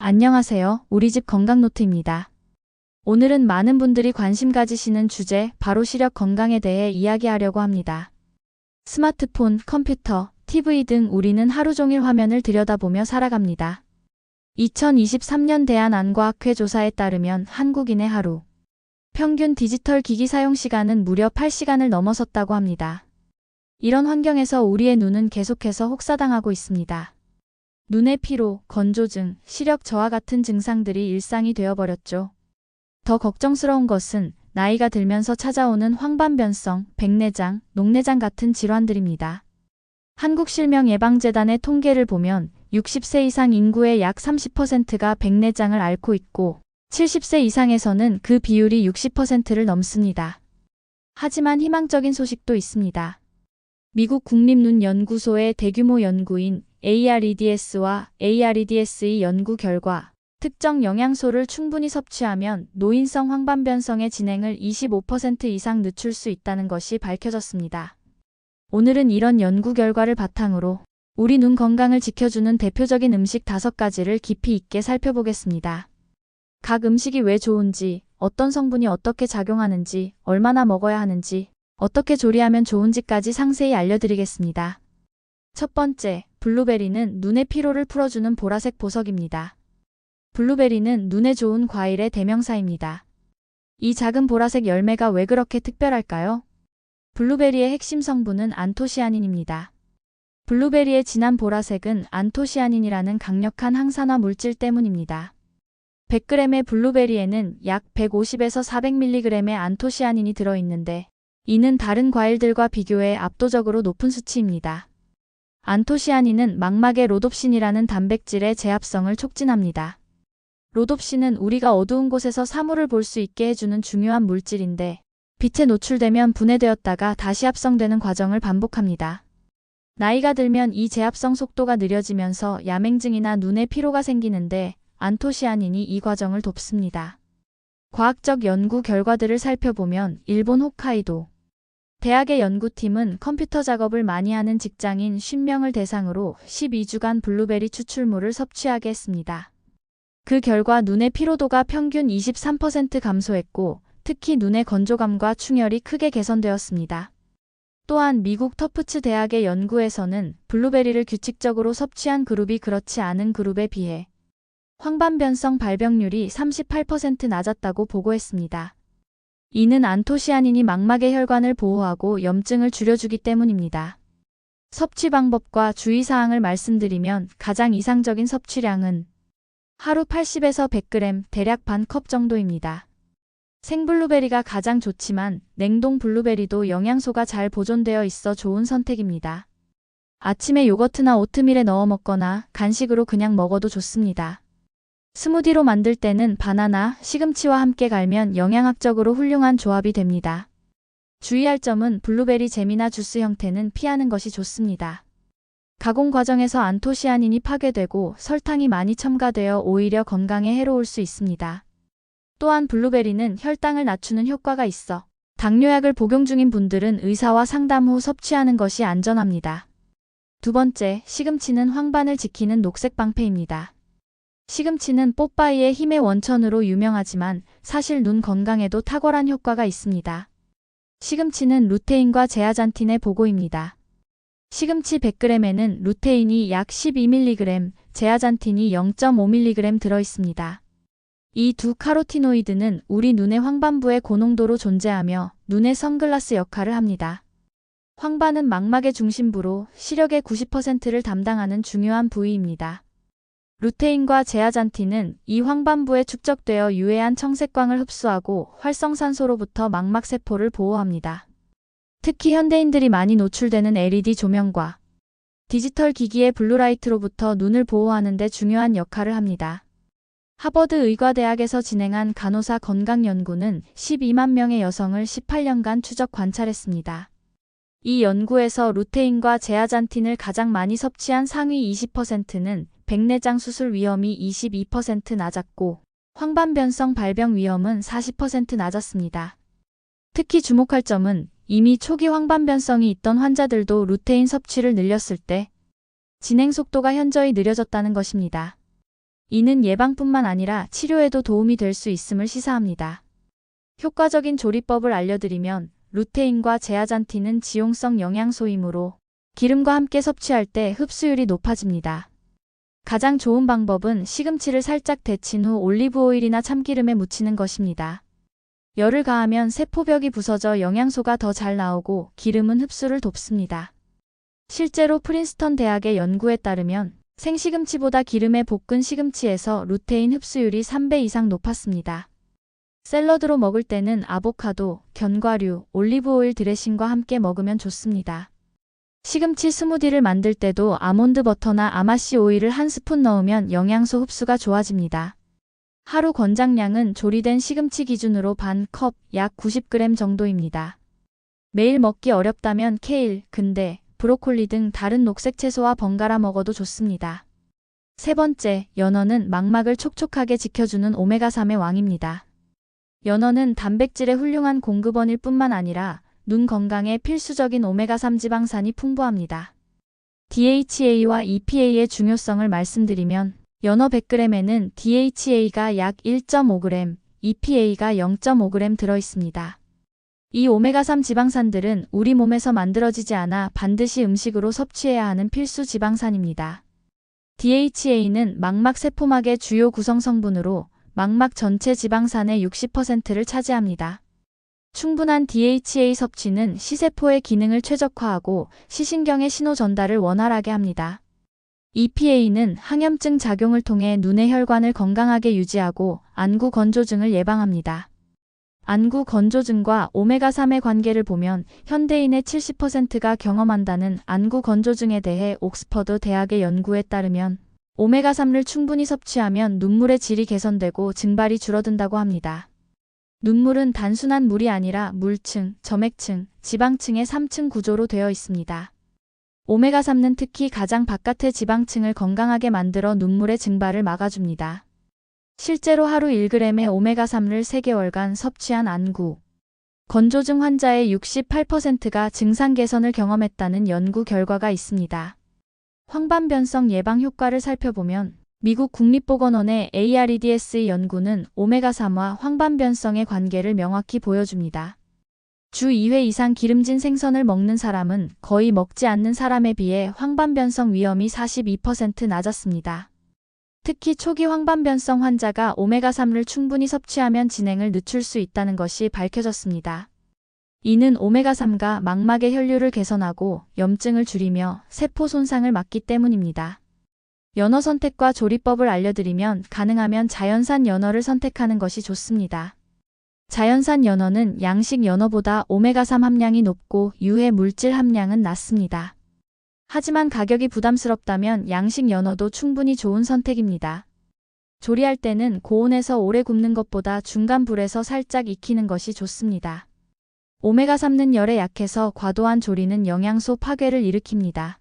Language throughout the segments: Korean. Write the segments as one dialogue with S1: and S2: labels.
S1: 안녕하세요. 우리집 건강노트입니다. 오늘은 많은 분들이 관심 가지시는 주제, 바로 시력 건강에 대해 이야기하려고 합니다. 스마트폰, 컴퓨터, TV 등 우리는 하루 종일 화면을 들여다보며 살아갑니다. 2023년 대한안과학회 조사에 따르면 한국인의 하루 평균 디지털 기기 사용 시간은 무려 8시간을 넘어섰다고 합니다. 이런 환경에서 우리의 눈은 계속해서 혹사당하고 있습니다. 눈의 피로, 건조증, 시력 저하 같은 증상들이 일상이 되어버렸죠. 더 걱정스러운 것은 나이가 들면서 찾아오는 황반변성, 백내장, 녹내장 같은 질환들입니다. 한국실명예방재단의 통계를 보면 60세 이상 인구의 약 30%가 백내장을 앓고 있고 70세 이상에서는 그 비율이 60%를 넘습니다. 하지만 희망적인 소식도 있습니다. 미국 국립눈연구소의 대규모 연구인 AREDS와 AREDS의 연구 결과 특정 영양소를 충분히 섭취하면 노인성 황반변성의 진행을 25% 이상 늦출 수 있다는 것이 밝혀졌습니다. 오늘은 이런 연구 결과를 바탕으로 우리 눈 건강을 지켜주는 대표적인 음식 5가지를 깊이 있게 살펴보겠습니다. 각 음식이 왜 좋은지, 어떤 성분이 어떻게 작용하는지, 얼마나 먹어야 하는지, 어떻게 조리하면 좋은지까지 상세히 알려드리겠습니다. 첫 번째, 블루베리는 눈의 피로를 풀어주는 보라색 보석입니다. 블루베리는 눈에 좋은 과일의 대명사입니다. 이 작은 보라색 열매가 왜 그렇게 특별할까요? 블루베리의 핵심 성분은 안토시아닌입니다. 블루베리의 진한 보라색은 안토시아닌이라는 강력한 항산화 물질 때문입니다. 100g의 블루베리에는 약 150에서 400mg의 안토시아닌이 들어있는데 이는 다른 과일들과 비교해 압도적으로 높은 수치입니다. 안토시아닌은 망막의 로놉신이라는 단백질의 제합성을 촉진합니다. 로놉신은 우리가 어두운 곳에서 사물을 볼 수 있게 해주는 중요한 물질인데 빛에 노출되면 분해되었다가 다시 합성되는 과정을 반복합니다. 나이가 들면 이 제합성 속도가 느려지면서 야맹증이나 눈의 피로가 생기는데 안토시아닌이 이 과정을 돕습니다. 과학적 연구 결과들을 살펴보면 일본 홋카이도 대학의 연구팀은 컴퓨터 작업을 많이 하는 직장인 50명을 대상으로 12주간 블루베리 추출물을 섭취하게 했습니다. 그 결과 눈의 피로도가 평균 23% 감소했고 특히 눈의 건조감과 충혈이 크게 개선되었습니다. 또한 미국 터프츠 대학의 연구에서는 블루베리를 규칙적으로 섭취한 그룹이 그렇지 않은 그룹에 비해 황반변성 발병률이 38% 낮았다고 보고했습니다. 이는 안토시아닌이 망막의 혈관을 보호하고 염증을 줄여주기 때문입니다. 섭취 방법과 주의사항을 말씀드리면 가장 이상적인 섭취량은 하루 80에서 100g, 대략 반 컵 정도입니다. 생블루베리가 가장 좋지만 냉동 블루베리도 영양소가 잘 보존되어 있어 좋은 선택입니다. 아침에 요거트나 오트밀에 넣어 먹거나 간식으로 그냥 먹어도 좋습니다. 스무디로 만들 때는 바나나, 시금치와 함께 갈면 영양학적으로 훌륭한 조합이 됩니다. 주의할 점은 블루베리 잼이나 주스 형태는 피하는 것이 좋습니다. 가공 과정에서 안토시아닌이 파괴되고 설탕이 많이 첨가되어 오히려 건강에 해로울 수 있습니다. 또한 블루베리는 혈당을 낮추는 효과가 있어 당뇨약을 복용 중인 분들은 의사와 상담 후 섭취하는 것이 안전합니다. 두 번째, 시금치는 황반을 지키는 녹색 방패입니다. 시금치는 뽀빠이의 힘의 원천으로 유명하지만 사실 눈 건강에도 탁월한 효과가 있습니다. 시금치는 루테인과 제아잔틴의 보고입니다. 시금치 100g에는 루테인이 약 12mg, 제아잔틴이 0.5mg 들어있습니다. 이 두 카로티노이드는 우리 눈의 황반부에 고농도로 존재하며 눈의 선글라스 역할을 합니다. 황반은 망막의 중심부로 시력의 90%를 담당하는 중요한 부위입니다. 루테인과 제아잔틴은 이 황반부에 축적되어 유해한 청색광을 흡수하고 활성산소로부터 망막세포를 보호합니다. 특히 현대인들이 많이 노출되는 LED 조명과 디지털 기기의 블루라이트로부터 눈을 보호하는 데 중요한 역할을 합니다. 하버드 의과대학에서 진행한 간호사 건강 연구는 12만 명의 여성을 18년간 추적 관찰했습니다. 이 연구에서 루테인과 제아잔틴을 가장 많이 섭취한 상위 20%는 백내장 수술 위험이 22% 낮았고 황반변성 발병 위험은 40% 낮았습니다. 특히 주목할 점은 이미 초기 황반변성이 있던 환자들도 루테인 섭취를 늘렸을 때 진행 속도가 현저히 느려졌다는 것입니다. 이는 예방뿐만 아니라 치료에도 도움이 될 수 있음을 시사합니다. 효과적인 조리법을 알려드리면 루테인과 제아잔틴은 지용성 영양소이므로 기름과 함께 섭취할 때 흡수율이 높아집니다. 가장 좋은 방법은 시금치를 살짝 데친 후 올리브오일이나 참기름에 묻히는 것입니다. 열을 가하면 세포벽이 부서져 영양소가 더 잘 나오고 기름은 흡수를 돕습니다. 실제로 프린스턴 대학의 연구에 따르면 생시금치보다 기름에 볶은 시금치에서 루테인 흡수율이 3배 이상 높았습니다. 샐러드로 먹을 때는 아보카도, 견과류, 올리브오일 드레싱과 함께 먹으면 좋습니다. 시금치 스무디를 만들 때도 아몬드 버터나 아마씨 오일을 한 스푼 넣으면 영양소 흡수가 좋아집니다. 하루 권장량은 조리된 시금치 기준으로 반 컵, 약 90g 정도입니다. 매일 먹기 어렵다면 케일, 근대, 브로콜리 등 다른 녹색 채소와 번갈아 먹어도 좋습니다. 세 번째, 연어는 망막을 촉촉하게 지켜주는 오메가3의 왕입니다. 연어는 단백질의 훌륭한 공급원일 뿐만 아니라 눈 건강에 필수적인 오메가3 지방산이 풍부합니다. DHA와 EPA의 중요성을 말씀드리면 연어 100g에는 DHA가 약 1.5g, EPA가 0.5g 들어있습니다. 이 오메가3 지방산들은 우리 몸에서 만들어지지 않아 반드시 음식으로 섭취해야 하는 필수 지방산입니다. DHA는 망막 세포막의 주요 구성 성분으로 망막 전체 지방산의 60%를 차지합니다. 충분한 DHA 섭취는 시세포의 기능을 최적화하고 시신경의 신호 전달을 원활하게 합니다. EPA는 항염증 작용을 통해 눈의 혈관을 건강하게 유지하고 안구 건조증을 예방합니다. 안구 건조증과 오메가3의 관계를 보면 현대인의 70%가 경험한다는 안구 건조증에 대해 옥스퍼드 대학의 연구에 따르면 오메가3를 충분히 섭취하면 눈물의 질이 개선되고 증발이 줄어든다고 합니다. 눈물은 단순한 물이 아니라 물층, 점액층, 지방층의 3층 구조로 되어 있습니다. 오메가3는 특히 가장 바깥의 지방층을 건강하게 만들어 눈물의 증발을 막아줍니다. 실제로 하루 1g의 오메가3를 3개월간 섭취한 안구 건조증 환자의 68%가 증상 개선을 경험했다는 연구 결과가 있습니다. 황반변성 예방 효과를 살펴보면 미국 국립보건원의 AREDS 연구는 오메가3와 황반변성의 관계를 명확히 보여줍니다. 주 2회 이상 기름진 생선을 먹는 사람은 거의 먹지 않는 사람에 비해 황반변성 위험이 42% 낮았습니다. 특히 초기 황반변성 환자가 오메가3를 충분히 섭취하면 진행을 늦출 수 있다는 것이 밝혀졌습니다. 이는 오메가3가 망막의 혈류를 개선하고 염증을 줄이며 세포 손상을 막기 때문입니다. 연어 선택과 조리법을 알려드리면 가능하면 자연산 연어를 선택하는 것이 좋습니다. 자연산 연어는 양식 연어보다 오메가3 함량이 높고 유해 물질 함량은 낮습니다. 하지만 가격이 부담스럽다면 양식 연어도 충분히 좋은 선택입니다. 조리할 때는 고온에서 오래 굽는 것보다 중간 불에서 살짝 익히는 것이 좋습니다. 오메가3는 열에 약해서 과도한 조리는 영양소 파괴를 일으킵니다.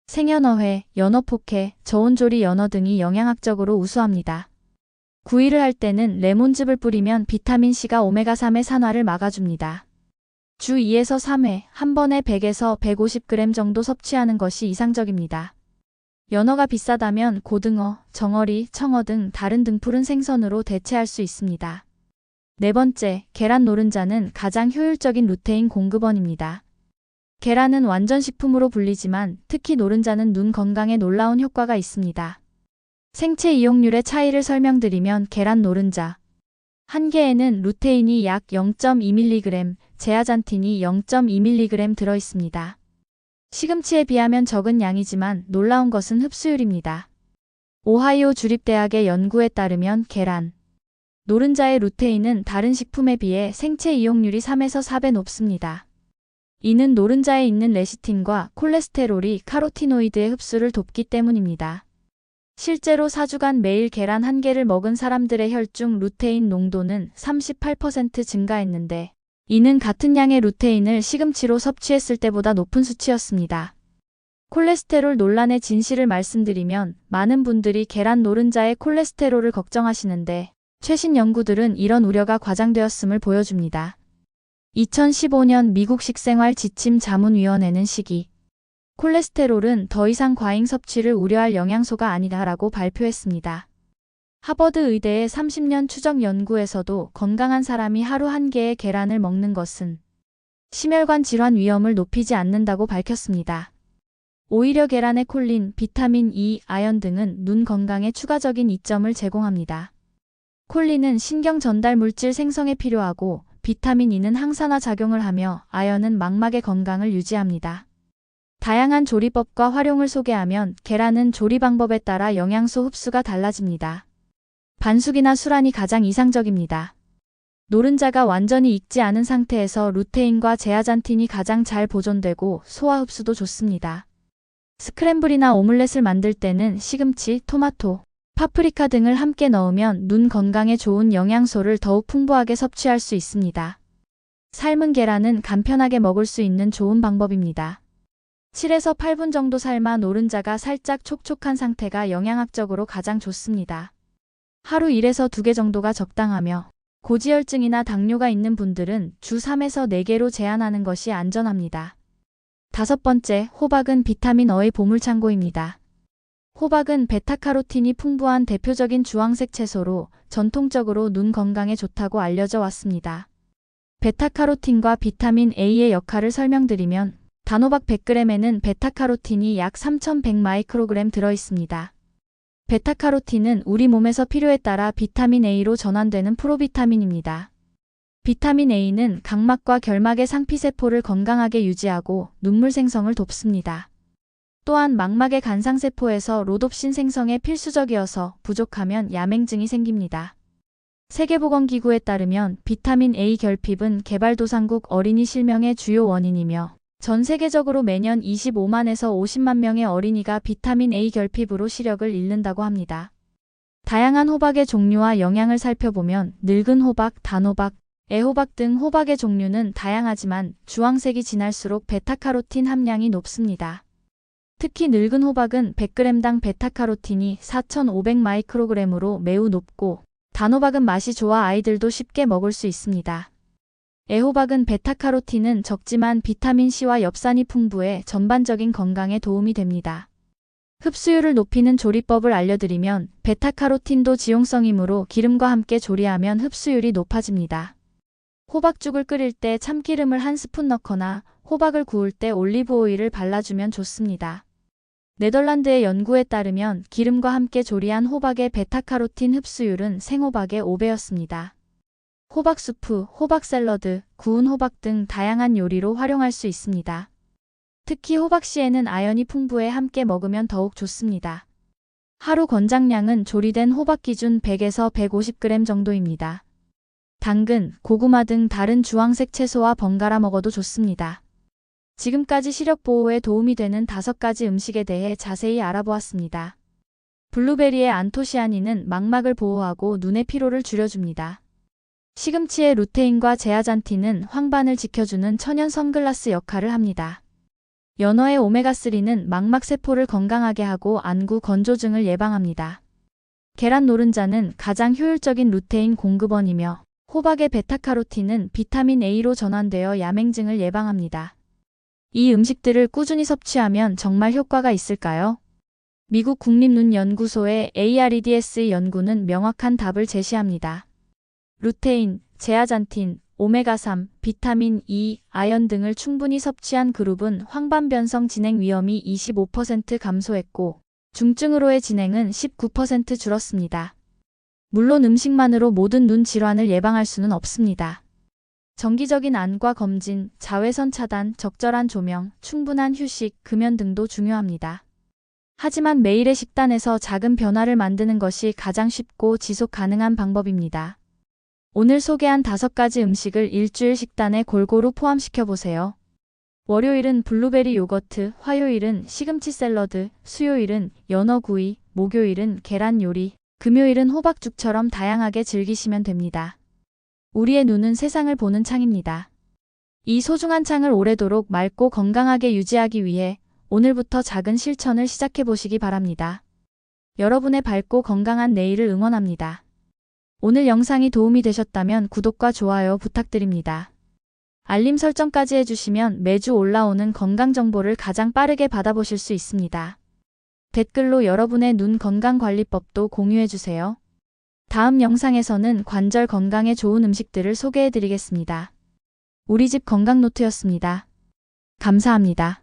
S1: 생연어회, 연어포케, 저온조리 연어 등이 영양학적으로 우수합니다. 구이를 할 때는 레몬즙을 뿌리면 비타민C가 오메가3의 산화를 막아줍니다. 주 2에서 3회, 한 번에 100에서 150g 정도 섭취하는 것이 이상적입니다. 연어가 비싸다면 고등어, 정어리, 청어 등 다른 등푸른 생선으로 대체할 수 있습니다. 네 번째, 계란 노른자는 가장 효율적인 루테인 공급원입니다. 계란은 완전식품으로 불리지만 특히 노른자는 눈 건강에 놀라운 효과가 있습니다. 생체 이용률의 차이를 설명드리면 계란 노른자 한 개에는 루테인이 약 0.2mg, 제아잔틴이 0.2mg 들어있습니다. 시금치에 비하면 적은 양이지만 놀라운 것은 흡수율입니다. 오하이오 주립대학의 연구에 따르면 계란 노른자의 루테인은 다른 식품에 비해 생체 이용률이 3에서 4배 높습니다. 이는 노른자에 있는 레시틴과 콜레스테롤이 카로티노이드의 흡수를 돕기 때문입니다. 실제로 4주간 매일 계란 한 개를 먹은 사람들의 혈중 루테인 농도는 38% 증가했는데 이는 같은 양의 루테인을 시금치로 섭취했을 때보다 높은 수치였습니다. 콜레스테롤 논란의 진실을 말씀드리면 많은 분들이 계란 노른자의 콜레스테롤을 걱정하시는데 최신 연구들은 이런 우려가 과장되었음을 보여줍니다. 2015년 미국 식생활 지침 자문위원회는 식이 콜레스테롤은 더 이상 과잉 섭취를 우려할 영양소가 아니다라고 발표했습니다. 하버드 의대의 30년 추적 연구에서도 건강한 사람이 하루 1개의 계란을 먹는 것은 심혈관 질환 위험을 높이지 않는다고 밝혔습니다. 오히려 계란의 콜린, 비타민 E, 아연 등은 눈 건강에 추가적인 이점을 제공합니다. 콜린은 신경 전달 물질 생성에 필요하고 비타민 E는 항산화 작용을 하며 아연은 망막의 건강을 유지합니다. 다양한 조리법과 활용을 소개하면 계란은 조리 방법에 따라 영양소 흡수가 달라집니다. 반숙이나 수란이 가장 이상적입니다. 노른자가 완전히 익지 않은 상태에서 루테인과 제아잔틴이 가장 잘 보존되고 소화 흡수도 좋습니다. 스크램블이나 오믈렛을 만들 때는 시금치, 토마토, 파프리카 등을 함께 넣으면 눈 건강에 좋은 영양소를 더욱 풍부하게 섭취할 수 있습니다. 삶은 계란은 간편하게 먹을 수 있는 좋은 방법입니다. 7에서 8분 정도 삶아 노른자가 살짝 촉촉한 상태가 영양학적으로 가장 좋습니다. 하루 1에서 2개 정도가 적당하며 고지혈증이나 당뇨가 있는 분들은 주 3에서 4개로 제한하는 것이 안전합니다. 5번째, 호박은 비타민 E의 보물창고입니다. 호박은 베타카로틴이 풍부한 대표적인 주황색 채소로 전통적으로 눈 건강에 좋다고 알려져 왔습니다. 베타카로틴과 비타민 A의 역할을 설명드리면 단호박 100g에는 베타카로틴이 약 3100마이크로그램 들어있습니다. 베타카로틴은 우리 몸에서 필요에 따라 비타민 A로 전환되는 프로비타민입니다. 비타민 A는 각막과 결막의 상피세포를 건강하게 유지하고 눈물 생성을 돕습니다. 또한 망막의 간상세포에서 로놉신 생성에 필수적이어서 부족하면 야맹증이 생깁니다. 세계보건기구에 따르면 비타민 A 결핍은 개발도상국 어린이 실명의 주요 원인이며 전 세계적으로 매년 25만에서 50만 명의 어린이가 비타민 A 결핍으로 시력을 잃는다고 합니다. 다양한 호박의 종류와 영양을 살펴보면 늙은 호박, 단호박, 애호박 등 호박의 종류는 다양하지만 주황색이 진할수록 베타카로틴 함량이 높습니다. 특히 늙은 호박은 100g당 베타카로틴이 4500마이크로그램으로 매우 높고 단호박은 맛이 좋아 아이들도 쉽게 먹을 수 있습니다. 애호박은 베타카로틴은 적지만 비타민C와 엽산이 풍부해 전반적인 건강에 도움이 됩니다. 흡수율을 높이는 조리법을 알려드리면 베타카로틴도 지용성이므로 기름과 함께 조리하면 흡수율이 높아집니다. 호박죽을 끓일 때 참기름을 1스푼 넣거나 호박을 구울 때 올리브 오일을 발라주면 좋습니다. 네덜란드의 연구에 따르면 기름과 함께 조리한 호박의 베타카로틴 흡수율은 생호박의 5배였습니다. 호박 수프, 호박 샐러드, 구운 호박 등 다양한 요리로 활용할 수 있습니다. 특히 호박씨에는 아연이 풍부해 함께 먹으면 더욱 좋습니다. 하루 권장량은 조리된 호박 기준 100에서 150g 정도입니다. 당근, 고구마 등 다른 주황색 채소와 번갈아 먹어도 좋습니다. 지금까지 시력 보호에 도움이 되는 5가지 음식에 대해 자세히 알아보았습니다. 블루베리의 안토시아닌은 망막을 보호하고 눈의 피로를 줄여줍니다. 시금치의 루테인과 제아잔틴은 황반을 지켜주는 천연 선글라스 역할을 합니다. 연어의 오메가3는 망막 세포를 건강하게 하고 안구 건조증을 예방합니다. 계란 노른자는 가장 효율적인 루테인 공급원이며 호박의 베타카로틴은 비타민 A로 전환되어 야맹증을 예방합니다. 이 음식들을 꾸준히 섭취하면 정말 효과가 있을까요? 미국 국립눈연구소의 AREDS 연구는 명확한 답을 제시합니다. 루테인, 제아잔틴, 오메가3, 비타민 E, 아연 등을 충분히 섭취한 그룹은 황반 변성 진행 위험이 25% 감소했고 중증으로의 진행은 19% 줄었습니다. 물론 음식만으로 모든 눈 질환을 예방할 수는 없습니다. 정기적인 안과 검진, 자외선 차단, 적절한 조명, 충분한 휴식, 금연 등도 중요합니다. 하지만 매일의 식단에서 작은 변화를 만드는 것이 가장 쉽고 지속 가능한 방법입니다. 오늘 소개한 5가지 음식을 일주일 식단에 골고루 포함시켜보세요. 월요일은 블루베리 요거트, 화요일은 시금치 샐러드, 수요일은 연어구이, 목요일은 계란 요리, 금요일은 호박죽처럼 다양하게 즐기시면 됩니다. 우리의 눈은 세상을 보는 창입니다. 이 소중한 창을 오래도록 맑고 건강하게 유지하기 위해 오늘부터 작은 실천을 시작해 보시기 바랍니다. 여러분의 밝고 건강한 내일을 응원합니다. 오늘 영상이 도움이 되셨다면 구독과 좋아요 부탁드립니다. 알림 설정까지 해주시면 매주 올라오는 건강 정보를 가장 빠르게 받아보실 수 있습니다. 댓글로 여러분의 눈 건강 관리법도 공유해주세요. 다음 영상에서는 관절 건강에 좋은 음식들을 소개해 드리겠습니다. 우리 집 건강 노트였습니다. 감사합니다.